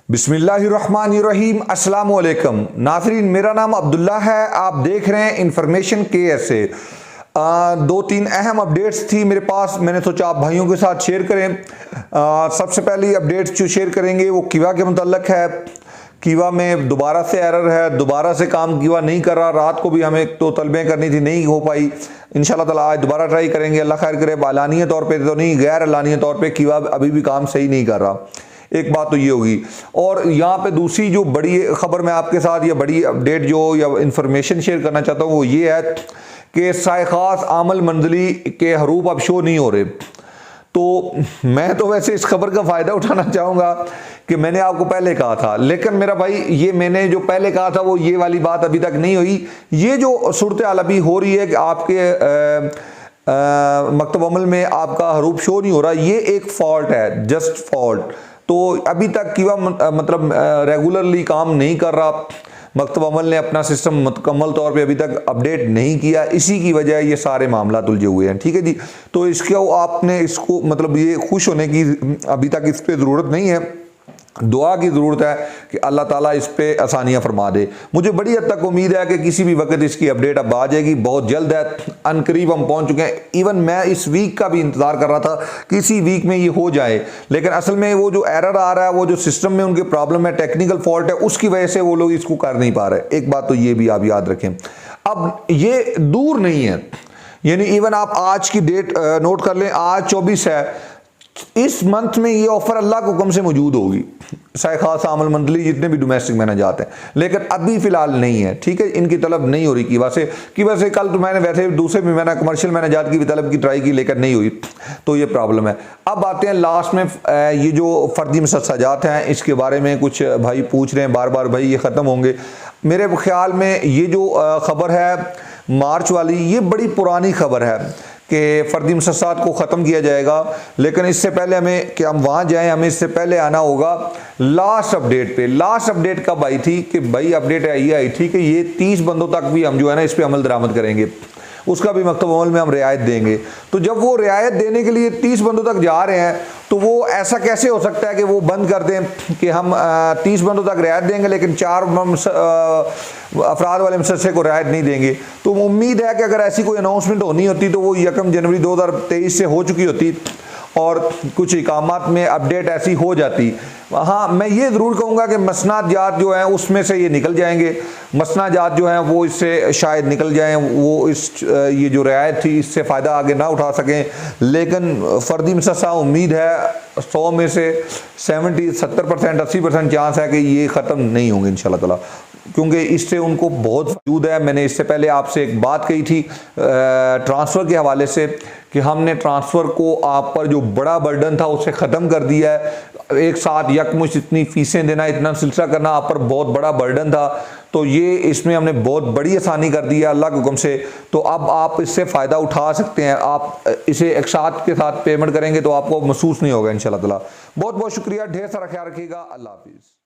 बिस्मिल्लाहिर्रहमानिर्रहीम अस्सलाम वालेकुम नाज़रीन, मेरा नाम अब्दुल्ला है। आप देख रहे हैं इन्फॉर्मेशन KSA। दो तीन अहम अपडेट्स थी मेरे पास, मैंने सोचा आप भाइयों के साथ शेयर करें। सबसे पहली अपडेट्स जो शेयर करेंगे वो कीवा के मुतल्लक है। कीवा में दोबारा से एरर है, दोबारा से काम कीवा नहीं कर रहा। रात को भी हमें तो तलबें करनी थी, नहीं हो पाई। इंशाल्लाह ताला आज दोबारा ट्राई करेंगे, अल्लाह खैर करे। अलानिया तौर पे तो नहीं, गैर अलानिया तौर पे कीवा अभी भी काम सही नहीं कर रहा। एक बात तो ये होगी। और यहाँ पे दूसरी जो बड़ी खबर मैं आपके साथ या बड़ी अपडेट जो या इंफॉर्मेशन शेयर करना चाहता हूँ वो ये है कि सायखास आमल मंजली के हरूफ अब शो नहीं हो रहे। तो मैं तो वैसे इस खबर का फ़ायदा उठाना चाहूँगा कि मैंने आपको पहले कहा था, लेकिन मेरा भाई ये मैंने जो पहले कहा था वो ये वाली बात अभी तक नहीं हुई। ये जो सूरत हाल अभी हो रही है कि आपके मकतब अमल में आपका हरूफ शो नहीं हो रहा, ये एक फॉल्ट है, जस्ट फॉल्ट। तो अभी तक कीवा मतलब रेगुलरली काम नहीं कर रहा। मकतब अमल ने अपना सिस्टम मुकम्मल तौर पे अभी तक अपडेट नहीं किया, इसी की वजह ये सारे मामला उलझे हुए हैं। ठीक है जी, तो इसको आपने इसको मतलब ये खुश होने की अभी तक इस पर ज़रूरत नहीं है, दुआ की ज़रूरत है कि अल्लाह ताला इस पे आसानियाँ फरमा दे। मुझे बड़ी हद तक उम्मीद है कि किसी भी वक्त इसकी अपडेट अब आ जाएगी, बहुत जल्द है, अनकरीब हम पहुंच चुके हैं। इवन मैं इस वीक का भी इंतज़ार कर रहा था कि इसी वीक में ये हो जाए, लेकिन असल में वो जो एरर आ रहा है, वो जो सिस्टम में उनकी प्रॉब्लम है, टेक्निकल फॉल्ट है, उसकी वजह से वो लोग इसको कर नहीं पा रहे। एक बात तो ये भी आप याद रखें। अब ये दूर नहीं है, यानी इवन आप आज की डेट नोट कर लें, आज 24 है। इस मंथ में ये ऑफर अल्लाह के हुक्म से मौजूद होगी, सायखास आमल मंथली जितने भी डोमेस्टिक मैंने जाते हैं, लेकिन अभी फिलहाल नहीं है। ठीक है, इनकी तलब नहीं हो रही कीवा से। कल तो मैंने वैसे दूसरे भी मैंने कमर्शियल मैनेजात की भी तलब की ट्राई की, लेकिन नहीं हुई, तो ये प्रॉब्लम है। अब आते हैं लास्ट में, ये जो फर्दी मुसस्साजात हैं इसके बारे में कुछ भाई पूछ रहे हैं बार बार, भाई ये ख़त्म होंगे। मेरे ख्याल में ये जो खबर है मार्च वाली, ये बड़ी पुरानी खबर है कि फ़र्दी मुसस्सात को ख़त्म किया जाएगा, लेकिन इससे पहले हमें कि हम वहाँ जाएं, हमें इससे पहले आना होगा लास्ट अपडेट पे। लास्ट अपडेट कब आई थी कि भाई अपडेट ये आई थी कि ये 30 बंदों तक भी हम जो है ना इस पर अमल दरामद करेंगे, उसका भी मकतब अमल में हम रियायत देंगे। तो जब वो रियायत देने के लिए 30 बंदों तक जा रहे हैं, तो वो ऐसा कैसे हो सकता है कि वो बंद कर दें कि हम 30 बंदों तक रियायत देंगे लेकिन 4 अफराद वाले मुसस्से को रियायत नहीं देंगे। तो उम्मीद है कि अगर ऐसी कोई अनाउंसमेंट होनी होती तो वो 1 जनवरी 2023 से हो चुकी होती और कुछ इकामात में अपडेट ऐसी हो जाती। हाँ, मैं ये ज़रूर कहूँगा कि मसनाजात जो हैं उसमें से ये निकल जाएंगे, मसनाजात जो हैं वो इससे शायद निकल जाएं, वो इस ये जो रियायत थी इससे फ़ायदा आगे ना उठा सकें। लेकिन फ़र्दी मुसस्सा उम्मीद है 100 में से 70% 80% चांस है कि ये ख़त्म नहीं होंगे इंशाल्लाह ताला, क्योंकि इससे उनको बहुत फायदा है। मैंने इससे पहले आपसे एक बात कही थी ट्रांसफ़र के हवाले से कि हमने ट्रांसफ़र को आप पर जो बड़ा बर्डन था उसे ख़त्म कर दिया है। एक साथ यकमुश्त इतनी फ़ीसें देना, इतना सिलसिला करना आप पर बहुत बड़ा बर्डन था, तो ये इसमें हमने बहुत बड़ी आसानी कर दी है अल्लाह के हुक्म से। तो अब आप इससे फ़ायदा उठा सकते हैं। आप इसे एक साथ के साथ पेमेंट करेंगे तो आपको महसूस नहीं होगा इंशाल्लाह ताला। बहुत बहुत शुक्रिया, ढेर सारा ख्याल रखिएगा। अल्लाह हाफिज़।